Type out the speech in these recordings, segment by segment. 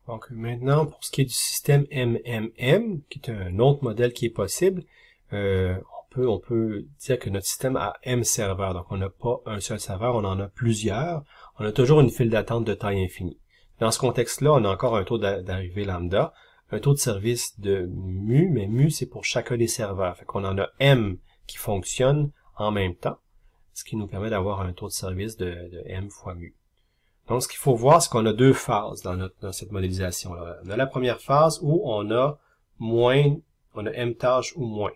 Donc maintenant, pour ce qui est du système MMM, qui est un autre modèle qui est possible, on peut dire que notre système a M serveurs. Donc on n'a pas un seul serveur, on en a plusieurs. On a toujours une file d'attente de taille infinie. Dans ce contexte-là, on a encore un taux d'arrivée lambda, un taux de service de mu, mais mu c'est pour chacun des serveurs. Fait qu'on en a M qui fonctionne en même temps, ce qui nous permet d'avoir un taux de service de M fois mu. Donc, ce qu'il faut voir, c'est qu'on a deux phases dans cette modélisation-là. On a la première phase où on a M tâches ou moins.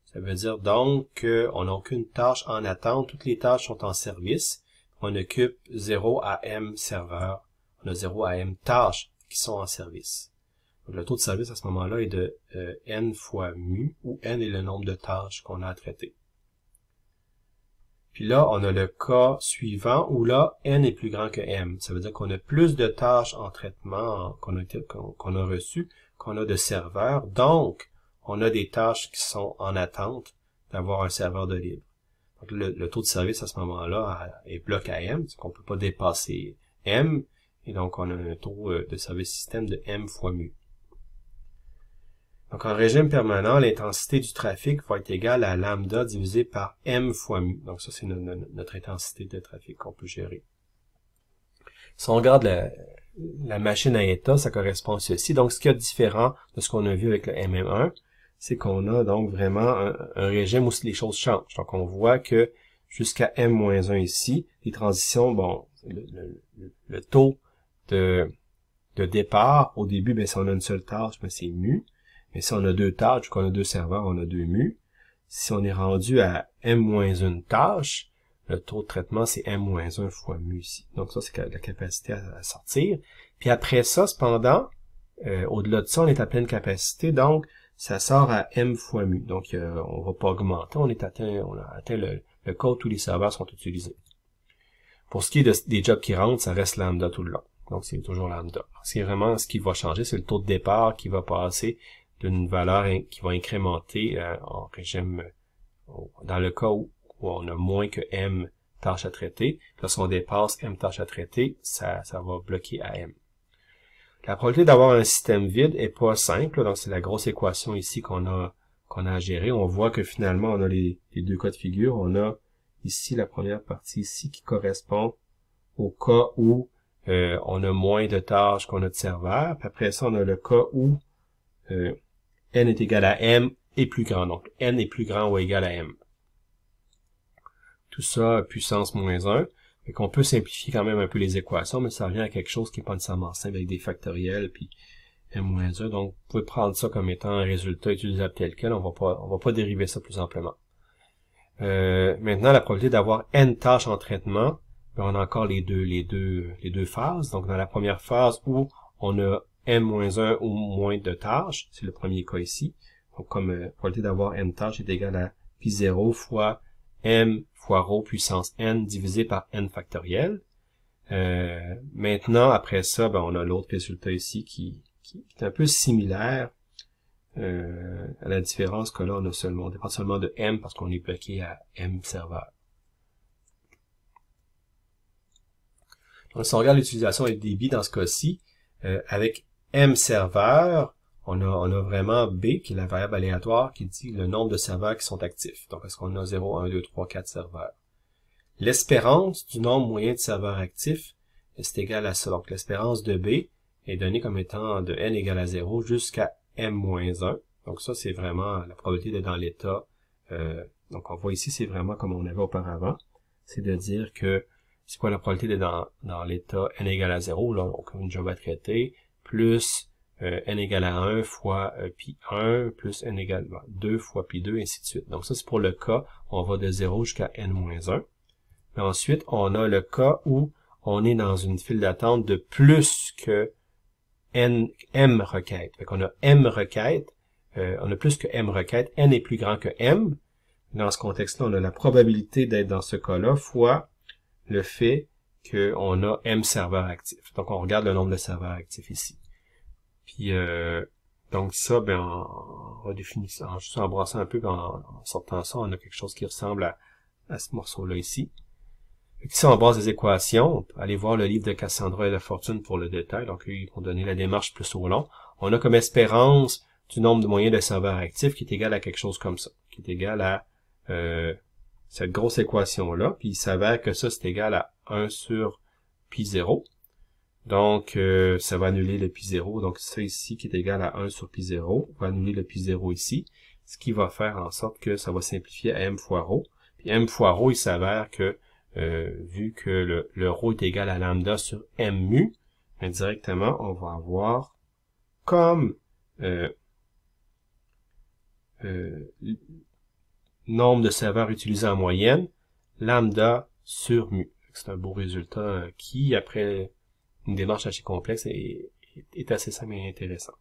Ça veut dire donc qu'on n'a aucune tâche en attente, toutes les tâches sont en service. On occupe 0 à M serveurs, on a 0 à M tâches qui sont en service. Donc, le taux de service à ce moment-là est de N fois mu, où N est le nombre de tâches qu'on a à traiter. Puis là, on a le cas suivant où là, N est plus grand que M. Ça veut dire qu'on a plus de tâches en traitement qu'on a reçues qu'on a de serveurs. Donc, on a des tâches qui sont en attente d'avoir un serveur de libre. Donc, le taux de service à ce moment-là est bloc à M, c'est qu'on ne peut pas dépasser M. Et donc, on a un taux de service système de M fois mu. Donc, en régime permanent, l'intensité du trafic va être égale à lambda divisé par M fois mu. Donc, ça, c'est notre intensité de trafic qu'on peut gérer. Si on regarde la machine à état, ça correspond à ceci. Donc, ce qui est différent de ce qu'on a vu avec le MM1, c'est qu'on a donc vraiment un régime où les choses changent. Donc, on voit que jusqu'à M-1 ici, les transitions, bon, le taux de départ, au début, ben, si on a une seule tâche, ben, c'est mu. Mais si on a deux tâches, qu'on a deux serveurs, on a 2 mu. Si on est rendu à M-1 tâche, le taux de traitement, c'est M-1 fois mu ici. Donc ça, c'est la capacité à sortir. Puis après ça, cependant, au-delà de ça, on est à pleine capacité, donc ça sort à M fois mu. Donc on va pas augmenter, on a atteint le cas où tous les serveurs sont utilisés. Pour ce qui est des jobs qui rentrent, ça reste lambda tout le long. Donc c'est toujours lambda. C'est vraiment ce qui va changer, c'est le taux de départ qui va passer d'une valeur qui va incrémenter en régime, dans le cas où on a moins que M tâches à traiter. Lorsqu'on dépasse M tâches à traiter, ça va bloquer à M. La probabilité d'avoir un système vide est pas simple, donc c'est la grosse équation ici qu'on a à gérer. On voit que finalement, on a les deux cas de figure. On a ici la première partie ici qui correspond au cas où on a moins de tâches qu'on a de serveurs. Puis après ça, on a le cas où N est égal à M et plus grand. Donc, N est plus grand ou égal à M. Tout ça, puissance moins 1. Fait qu'on peut simplifier quand même un peu les équations, mais ça revient à quelque chose qui n'est pas nécessairement simple avec des factoriels, puis M-1. Donc, vous pouvez prendre ça comme étant un résultat utilisable tel quel. On va pas dériver ça plus amplement. Maintenant, la probabilité d'avoir N tâches en traitement, ben, on a encore les deux phases. Donc, dans la première phase où on a M-1 ou moins de tâches, c'est le premier cas ici. Donc, comme probabilité d'avoir N tâches est égale à pi 0 fois M fois rho puissance N divisé par N factoriel. Maintenant, après ça, ben, on a l'autre résultat ici qui est un peu similaire, à la différence que là, on dépend seulement de M parce qu'on est bloqué à M serveur. Donc, si on regarde l'utilisation et le débit dans ce cas-ci, avec M serveur, on a vraiment B, qui est la variable aléatoire, qui dit le nombre de serveurs qui sont actifs. Donc, est-ce qu'on a 0, 1, 2, 3, 4 serveurs? L'espérance du nombre moyen de serveurs actifs, c'est égal à ça. Donc, l'espérance de B est donnée comme étant de N égale à 0 jusqu'à M-1. Donc, ça, c'est vraiment la probabilité d'être dans l'état. Donc, on voit ici, c'est vraiment comme on avait auparavant. C'est de dire que c'est quoi la probabilité d'être dans l'état N égale à 0, là, donc une job à traiter, plus N égale à 1 fois pi 1, plus N égale à 2 fois pi 2, ainsi de suite. Donc ça, c'est pour le cas où on va de 0 jusqu'à N-1. Mais ensuite, on a le cas où on est dans une file d'attente de plus que M requêtes. Fait qu'on a M requêtes, on a plus que M requêtes, N est plus grand que M. Dans ce contexte-là, on a la probabilité d'être dans ce cas-là fois le fait qu'on a M serveurs actifs. Donc, on regarde le nombre de serveurs actifs ici. Puis, donc ça, ben, en redéfinissant, juste en brassant un peu, en sortant ça, on a quelque chose qui ressemble à ce morceau-là ici. Ici, on base des équations. On peut aller voir le livre de Cassandra et de Fortune pour le détail. Donc, ils vont donner la démarche plus au long. On a comme espérance du nombre de moyens de serveurs actifs qui est égal à quelque chose comme ça, qui est égal à cette grosse équation-là. Puis, il s'avère que ça, c'est égal à 1 sur pi 0. Donc, ça va annuler le pi 0. Donc, ça ici qui est égal à 1 sur pi 0 va annuler le pi 0 ici, ce qui va faire en sorte que ça va simplifier à m fois ρ. Puis m fois ρ, il s'avère que, vu que le ρ est égal à lambda sur m mu, indirectement, on va avoir comme nombre de serveurs utilisés en moyenne, lambda sur mu. C'est un beau résultat qui, après une démarche assez complexe, est assez simple et intéressant.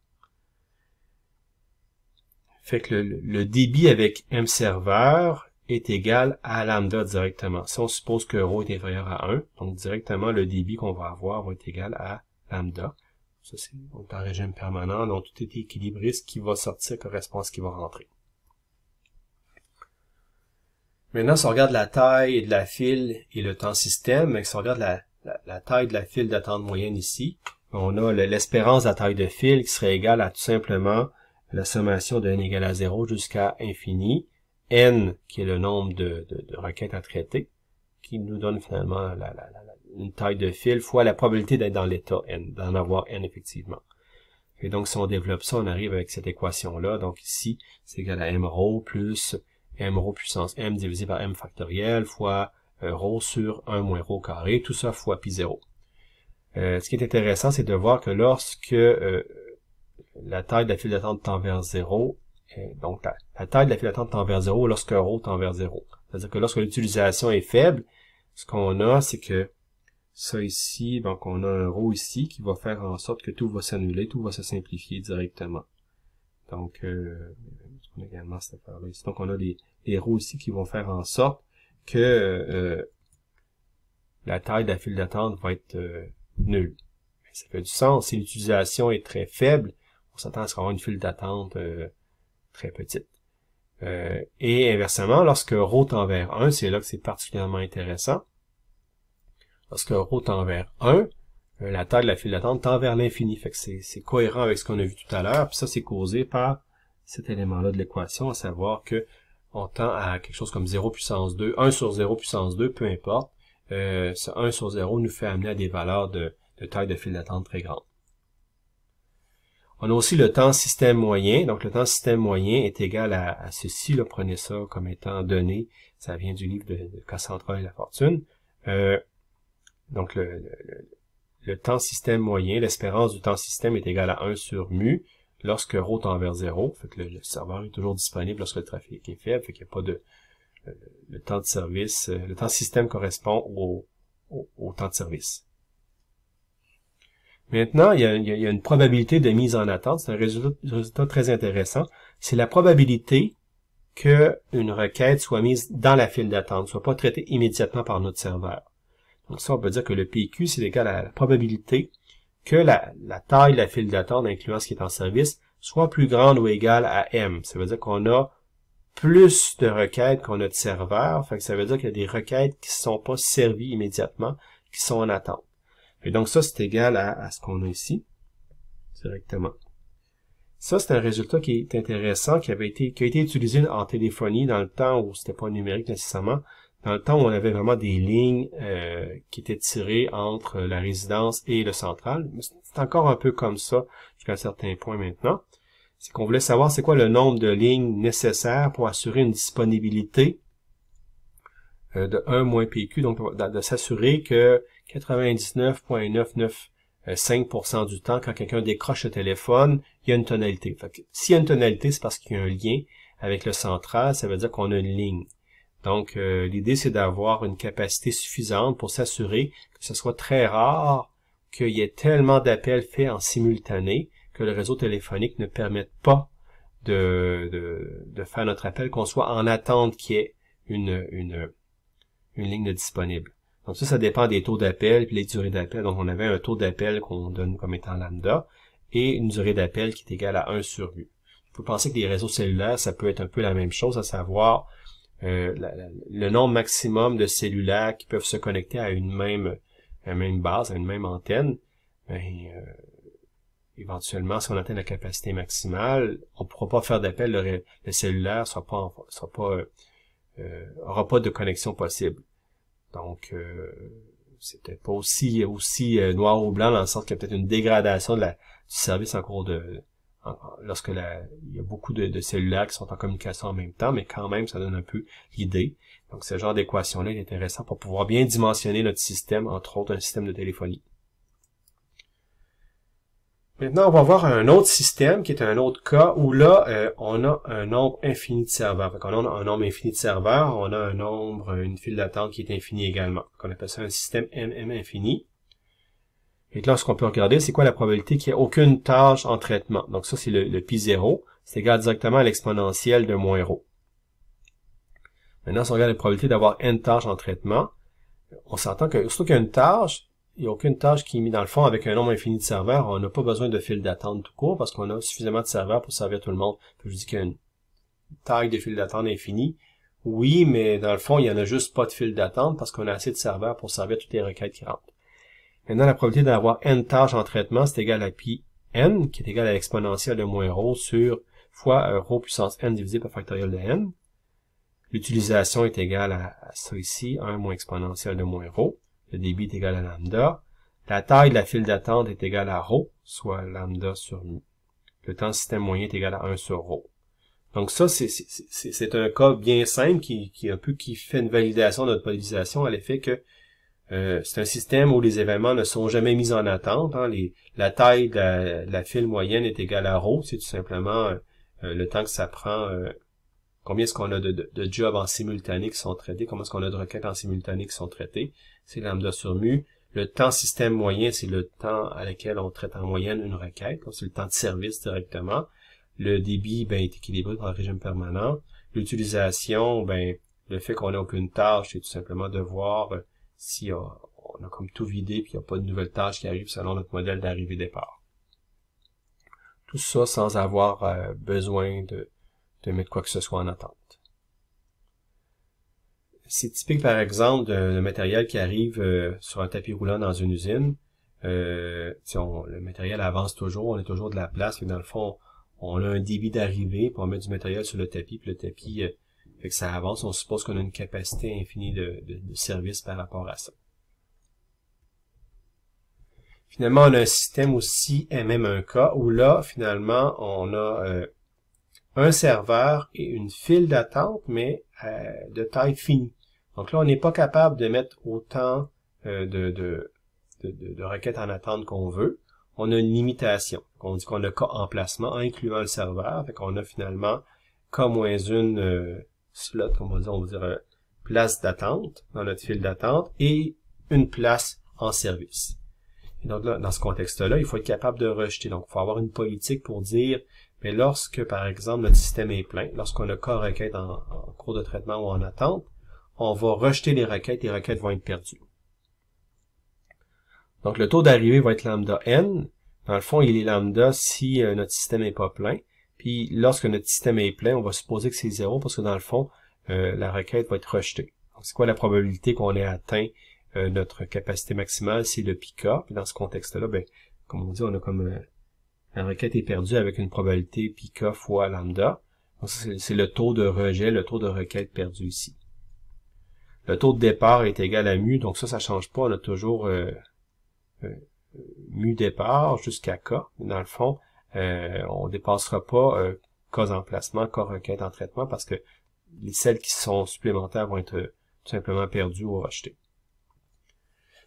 Fait que le débit avec m serveur est égal à lambda directement. Si on suppose que ρ est inférieur à 1, donc directement le débit qu'on va avoir va être égal à lambda. Ça, c'est en régime permanent, donc tout est équilibré, ce qui va sortir correspond à ce qui va rentrer. Maintenant, si on regarde la taille de la file et le temps système, si on regarde la taille de la file d'attente moyenne ici, on a l'espérance de la taille de file qui serait égale à tout simplement la sommation de n égale à 0 jusqu'à infini, n qui est le nombre de requêtes à traiter, qui nous donne finalement une taille de file fois la probabilité d'être dans l'état n, d'en avoir n effectivement. Et donc si on développe ça, on arrive avec cette équation-là. Donc ici, c'est égal à m ρ plus m ρ puissance m divisé par m factoriel fois ρ sur 1 moins ρ carré, tout ça fois pi 0. Ce qui est intéressant, c'est de voir que lorsque la taille de la file d'attente tend vers 0, donc la taille de la file d'attente tend vers 0 lorsque ρ tend vers 0. C'est-à-dire que lorsque l'utilisation est faible, ce qu'on a, c'est que ça ici, donc on a un ρ ici qui va faire en sorte que tout va s'annuler, tout va se simplifier directement. Donc, on a également cette affaire-là ici. Donc, on a des ρ ici qui vont faire en sorte que la taille de la file d'attente va être nulle. Ça fait du sens. Si l'utilisation est très faible, on s'attend à ce qu'on ait une file d'attente très petite. Et inversement, lorsque ρ tend vers 1, c'est là que c'est particulièrement intéressant. Lorsque ρ tend vers 1, la taille de la file d'attente tend vers l'infini. Fait que c'est cohérent avec ce qu'on a vu tout à l'heure. Puis ça, c'est causé par cet élément-là de l'équation, à savoir que on tend à quelque chose comme 0 puissance 2, 1 sur 0 puissance 2, peu importe. Ce 1 sur 0 nous fait amener à des valeurs de taille de file d'attente très grandes. On a aussi le temps système moyen. Donc, le temps système moyen est égal à ceci. Là, prenez ça comme étant donné. Ça vient du livre de Cassandra et la Fortune. Donc, le temps système moyen, l'espérance du temps système est égale à 1 sur mu lorsque ρ tend vers 0. Fait que le serveur est toujours disponible lorsque le trafic est faible. Fait qu'il n'y a pas de... le temps de service... le temps système correspond au temps de service. Maintenant, il y a une probabilité de mise en attente. C'est un résultat très intéressant. C'est la probabilité qu'une requête soit mise dans la file d'attente, soit pas traitée immédiatement par notre serveur. Donc ça, on peut dire que le PQ, c'est égal à la probabilité que la taille de la file d'attente, incluant ce qui est en service, soit plus grande ou égale à M. Ça veut dire qu'on a plus de requêtes qu'on a de serveurs. Fait que ça veut dire qu'il y a des requêtes qui ne sont pas servies immédiatement, qui sont en attente. Et donc ça, c'est égal à ce qu'on a ici, directement. Ça, c'est un résultat qui est intéressant, qui a été utilisé en téléphonie dans le temps où c'était pas numérique nécessairement, dans le temps où on avait vraiment des lignes qui étaient tirées entre la résidence et le central. C'est encore un peu comme ça jusqu'à un certain point maintenant. C'est qu'on voulait savoir c'est quoi le nombre de lignes nécessaires pour assurer une disponibilité de 1 moins PQ, donc de s'assurer que 99,995% du temps, quand quelqu'un décroche le téléphone, il y a une tonalité. S'il y a une tonalité, c'est parce qu'il y a un lien avec le central, ça veut dire qu'on a une ligne. Donc, l'idée, c'est d'avoir une capacité suffisante pour s'assurer que ce soit très rare qu'il y ait tellement d'appels faits en simultané que le réseau téléphonique ne permette pas de faire notre appel, qu'on soit en attente qu'il y ait une ligne de disponible. Donc ça dépend des taux d'appel puis les durées d'appel. Donc on avait un taux d'appel qu'on donne comme étant lambda et une durée d'appel qui est égale à 1 sur mu. Il faut penser que les réseaux cellulaires, ça peut être un peu la même chose, à savoir le nombre maximum de cellulaires qui peuvent se connecter à une même base, à une même antenne, éventuellement, si on atteint la capacité maximale, on ne pourra pas faire d'appel, le cellulaire aura pas de connexion possible. Donc, c'est peut-être pas aussi noir ou blanc, dans le sens qu'il y a peut-être une dégradation du service en cours lorsque il y a beaucoup de cellulaires qui sont en communication en même temps, mais quand même, ça donne un peu l'idée. Donc, ce genre d'équation-là est intéressant pour pouvoir bien dimensionner notre système, entre autres un système de téléphonie. Maintenant, on va voir un autre système qui est un autre cas où là, on a un nombre infini de serveurs. Donc, on a un nombre infini de serveurs, on a une file d'attente qui est infinie également. Donc, on appelle ça un système MM infini. Et là, ce qu'on peut regarder, c'est quoi la probabilité qu'il n'y ait aucune tâche en traitement. Donc, ça, c'est le pi 0. C'est égal directement à l'exponentielle de moins ρ. Maintenant, si on regarde la probabilité d'avoir n tâches en traitement, on s'entend que, surtout qu'il y a une tâche, il n'y a aucune tâche qui est mise dans le fond avec un nombre infini de serveurs. On n'a pas besoin de file d'attente tout court parce qu'on a suffisamment de serveurs pour servir tout le monde. Je dis qu'il y a une taille de file d'attente infinie. Oui, mais dans le fond, il n'y en a juste pas de file d'attente parce qu'on a assez de serveurs pour servir toutes les requêtes qui rentrent. Maintenant, la probabilité d'avoir n tâches en traitement, c'est égal à pi n, qui est égal à l'exponentielle de moins ρ sur fois ρ puissance n divisé par factoriel de n. L'utilisation est égale à ça ici, 1 moins exponentielle de moins ρ. Le débit est égal à lambda. La taille de la file d'attente est égale à ρ, soit lambda sur mu. Le temps système moyen est égal à 1 sur ρ. Donc ça, c'est un cas bien simple qui fait une validation de notre modélisation à l'effet que c'est un système où les événements ne sont jamais mis en attente. Hein. La taille de la file moyenne est égale à ρ. C'est tout simplement le temps que ça prend, combien est-ce qu'on a de jobs en simultané qui sont traités, combien est-ce qu'on a de requêtes en simultané qui sont traitées. C'est lambda sur mu. Le temps système moyen, c'est le temps à laquelle on traite en moyenne une requête. C'est le temps de service directement. Le débit est équilibré dans le régime permanent. L'utilisation, le fait qu'on n'a aucune tâche, c'est tout simplement de voir si on a comme tout vidé puis il n'y a pas de nouvelles tâches qui arrivent selon notre modèle d'arrivée-départ. Tout ça sans avoir besoin de mettre quoi que ce soit en attente. C'est typique, par exemple, d'un matériel qui arrive sur un tapis roulant dans une usine. Le matériel avance toujours, on a toujours de la place, et dans le fond, on a un débit d'arrivée, puis on met du matériel sur le tapis, puis le tapis fait que ça avance. On suppose qu'on a une capacité infinie de service par rapport à ça. Finalement, on a un système aussi MM1K, où là, finalement, on a un serveur et une file d'attente, mais de taille finie. Donc là, on n'est pas capable de mettre autant de requêtes en attente qu'on veut. On a une limitation. On dit qu'on a K emplacement, incluant le serveur. Fait qu'on a finalement K-1 slot, on va dire place d'attente dans notre file d'attente et une place en service. Et donc là, dans ce contexte-là, il faut être capable de rejeter. Donc, il faut avoir une politique pour dire, mais lorsque, par exemple, notre système est plein, lorsqu'on a K requêtes en cours de traitement ou en attente, on va rejeter les requêtes vont être perdues. Donc, le taux d'arrivée va être lambda n. Dans le fond, il est lambda si notre système n'est pas plein. Puis, lorsque notre système est plein, on va supposer que c'est 0 parce que dans le fond, la requête va être rejetée. Donc, c'est quoi la probabilité qu'on ait atteint notre capacité maximale? C'est le pi k. Puis, dans ce contexte-là, comme on dit, on a comme la requête est perdue avec une probabilité pi k fois lambda. Donc, c'est le taux de rejet, le taux de requête perdu ici. Le taux de départ est égal à mu, donc ça change pas. On a toujours mu départ jusqu'à K. Dans le fond, on dépassera pas K emplacement, K requête en traitement parce que celles qui sont supplémentaires vont être tout simplement perdues ou rejetées.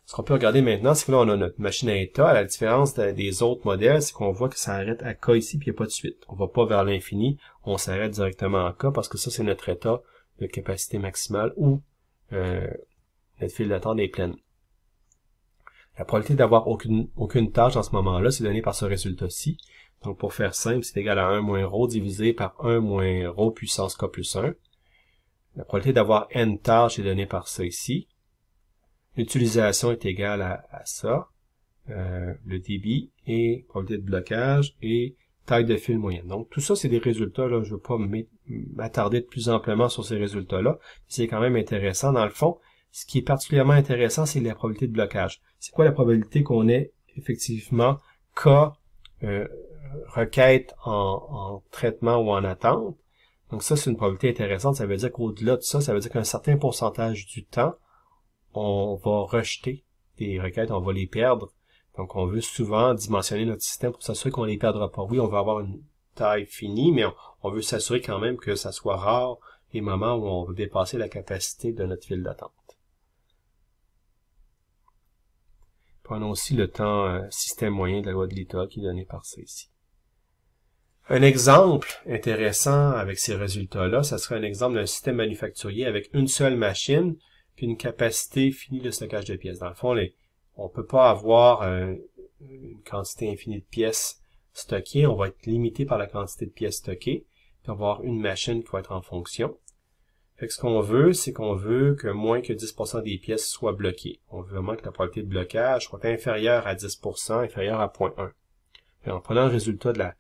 Ce qu'on peut regarder maintenant, c'est que là, on a notre machine à état. À la différence des autres modèles, c'est qu'on voit que ça arrête à K ici, puis il n'y a pas de suite. On va pas vers l'infini, on s'arrête directement à K parce que ça, c'est notre état de capacité maximale où notre file d'attente est pleine. La probabilité d'avoir aucune tâche en ce moment-là, c'est donné par ce résultat-ci. Donc, pour faire simple, c'est égal à 1 moins ρ divisé par 1 moins ρ puissance k plus 1. La probabilité d'avoir n tâches est donnée par ça ici. L'utilisation est égale à ça. Le débit et probabilité de blocage et taille de fil moyenne. Donc, tout ça, c'est des résultats, là, je ne veux pas m'attarder de plus amplement sur ces résultats-là. C'est quand même intéressant. Dans le fond, ce qui est particulièrement intéressant, c'est la probabilité de blocage. C'est quoi la probabilité qu'on ait effectivement cas requête en traitement ou en attente? Donc ça, c'est une probabilité intéressante. Ça veut dire qu'au-delà de ça, ça veut dire qu'un certain pourcentage du temps, on va rejeter des requêtes, on va les perdre. Donc, on veut souvent dimensionner notre système pour s'assurer qu'on les perdra pas. Oui, on veut avoir une taille finie, mais on veut s'assurer quand même que ça soit rare les moments où on veut dépasser la capacité de notre file d'attente. Prenons aussi le temps système moyen de la loi de Little qui est donné par ça ici. Un exemple intéressant avec ces résultats-là, ça serait un exemple d'un système manufacturier avec une seule machine puis une capacité finie de stockage de pièces. Dans le fond, on peut pas avoir une quantité infinie de pièces stockées. On va être limité par la quantité de pièces stockées, puis avoir une machine qui va être en fonction. Fait que ce qu'on veut, c'est qu'on veut que moins que 10% des pièces soient bloquées. On veut vraiment que la probabilité de blocage soit inférieure à 10%, inférieure à 0.1. Et en prenant le résultat de la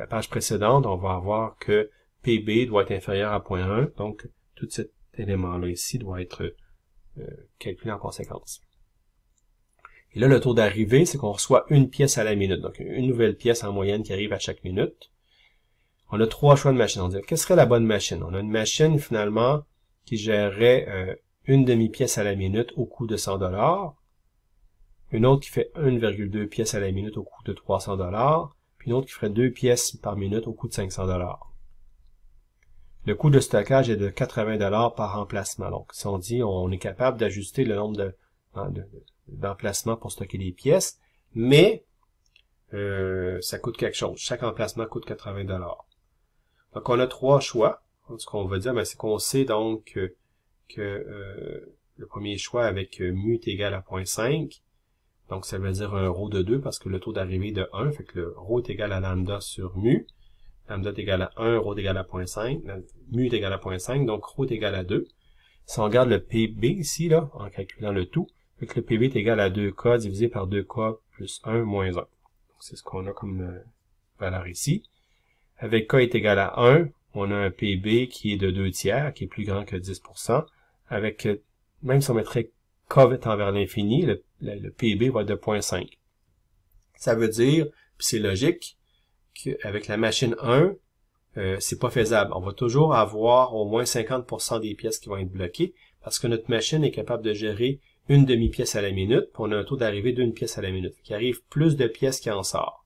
page précédente, on va avoir que PB doit être inférieur à 0.1, donc tout cet élément-là ici doit être calculé en conséquence. Et là, le taux d'arrivée, c'est qu'on reçoit une pièce à la minute, donc une nouvelle pièce en moyenne qui arrive à chaque minute. On a 3 choix de machine. On dit, quelle serait la bonne machine? On a une machine, finalement, qui gérerait une demi-pièce à la minute au coût de 100 $, une autre qui fait 1,2 pièces à la minute au coût de 300 $, puis une autre qui ferait 2 pièces par minute au coût de 500 $. Le coût de stockage est de 80 $ par emplacement. Donc, si on dit on est capable d'ajuster le nombre d'emplacements pour stocker les pièces, mais ça coûte quelque chose. Chaque emplacement coûte 80 $. Donc, on a 3 choix. Ce qu'on va dire, c'est qu'on sait donc que le premier choix avec mu est égal à 0.5. Donc, ça veut dire un rho de 2 parce que le taux d'arrivée est de 1. Fait que le rho est égal à lambda sur mu. Lambda est égal à 1, rho est égal à 0.5. Mu est égal à 0.5, donc rho est égal à 2. Si on regarde le PB ici, là, en calculant le tout, fait que le PB est égal à 2K divisé par 2K plus 1 moins 1. C'est ce qu'on a comme valeur ici. Avec K est égal à 1, on a un PB qui est de 2 tiers, qui est plus grand que 10%. Avec, même si on mettrait K tend vers l'infini, le PB va être de 0.5. Ça veut dire, puis c'est logique, qu'avec la machine 1, c'est pas faisable. On va toujours avoir au moins 50% des pièces qui vont être bloquées, parce que notre machine est capable de gérer une demi-pièce à la minute, puis on a un taux d'arrivée d'une pièce à la minute. Il arrive plus de pièces qui en sort.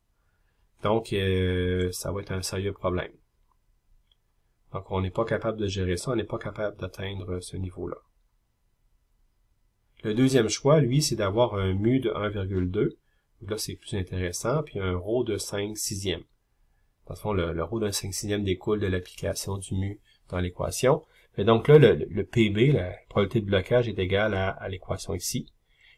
Donc, ça va être un sérieux problème. Donc, on n'est pas capable de gérer ça, on n'est pas capable d'atteindre ce niveau-là. Le deuxième choix, lui, c'est d'avoir un mu de 1,2. Là, c'est plus intéressant, puis un rho de 5/6. Dans le fond, le rho d'un 5/6 découle de l'application du mu dans l'équation. Et donc là, le PB, la probabilité de blocage, est égale à l'équation ici.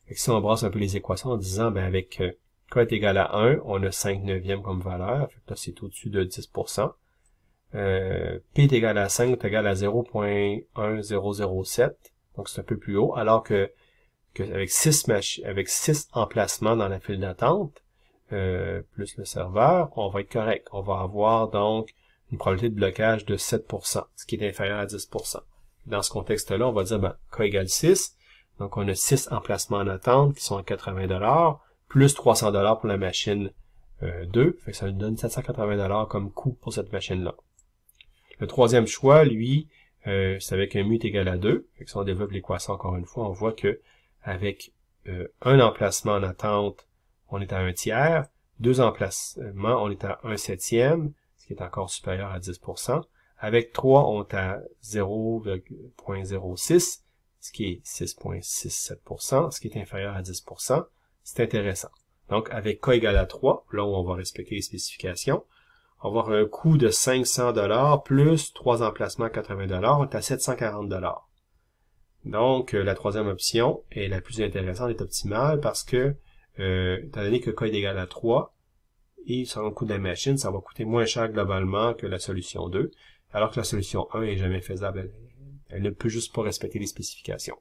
Et si on brasse un peu les équations en disant, avec K est égal à 1, on a 5/9 comme valeur. Fait que là, c'est au-dessus de 10%. P est égal à 5 est égal à 0.1007. Donc, c'est un peu plus haut. Alors que avec 6 emplacements dans la file d'attente, plus le serveur, on va être correct. On va avoir donc une probabilité de blocage de 7%, ce qui est inférieur à 10%. Dans ce contexte-là, on va dire K égale 6. Donc, on a 6 emplacements en attente qui sont à 80 $, plus 300 $ pour la machine 2. Fait que ça nous donne 780 $ comme coût pour cette machine-là. Le troisième choix, lui, c'est avec un mu est égal à 2. Fait que si on développe l'équation encore une fois, on voit que avec un emplacement en attente, on est à 1 tiers. 2 emplacements, on est à 1/7, ce qui est encore supérieur à 10%. Avec 3, on est à 0.06, ce qui est 6.67%, ce qui est inférieur à 10%. C'est intéressant. Donc, avec K égale à 3, là où on va respecter les spécifications, on va avoir un coût de 500 $ plus 3 emplacements à 80 $, on est à 740 $. Donc, la troisième option est la plus intéressante, est optimale, parce que, étant donné que K est égal à 3, et selon le coût de la machine, ça va coûter moins cher globalement que la solution 2, alors que la solution 1 est jamais faisable. Elle ne peut juste pas respecter les spécifications.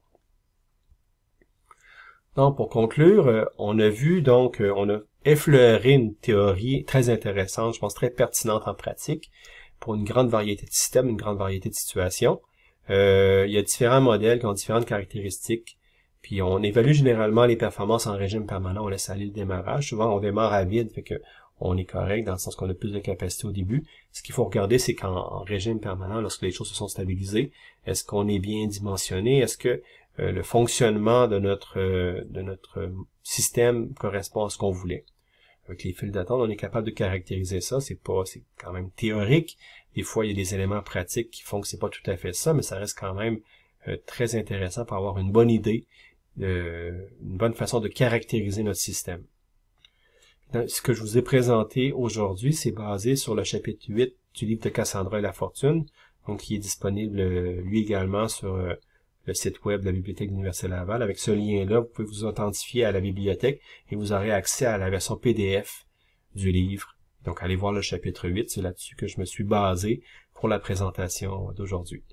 Donc, pour conclure, on a vu, donc, on a effleurer une théorie très intéressante, je pense très pertinente en pratique, pour une grande variété de systèmes, une grande variété de situations. Il y a différents modèles qui ont différentes caractéristiques, puis on évalue généralement les performances en régime permanent, on laisse aller le démarrage. Souvent, on démarre à vide, fait que on est correct dans le sens qu'on a plus de capacité au début. Ce qu'il faut regarder, c'est qu'en régime permanent, lorsque les choses se sont stabilisées, est-ce qu'on est bien dimensionné? Est-ce que le fonctionnement de notre système correspond à ce qu'on voulait? Avec les files d'attente, on est capable de caractériser ça. C'est quand même théorique. Des fois, il y a des éléments pratiques qui font que c'est pas tout à fait ça, mais ça reste quand même très intéressant pour avoir une bonne idée, une bonne façon de caractériser notre système. Ce que je vous ai présenté aujourd'hui, c'est basé sur le chapitre 8 du livre de Cassandra et la fortune, donc qui est disponible lui également sur le site web de la Bibliothèque de l'Université Laval. Avec ce lien-là, vous pouvez vous authentifier à la bibliothèque et vous aurez accès à la version PDF du livre. Donc allez voir le chapitre 8, c'est là-dessus que je me suis basé pour la présentation d'aujourd'hui.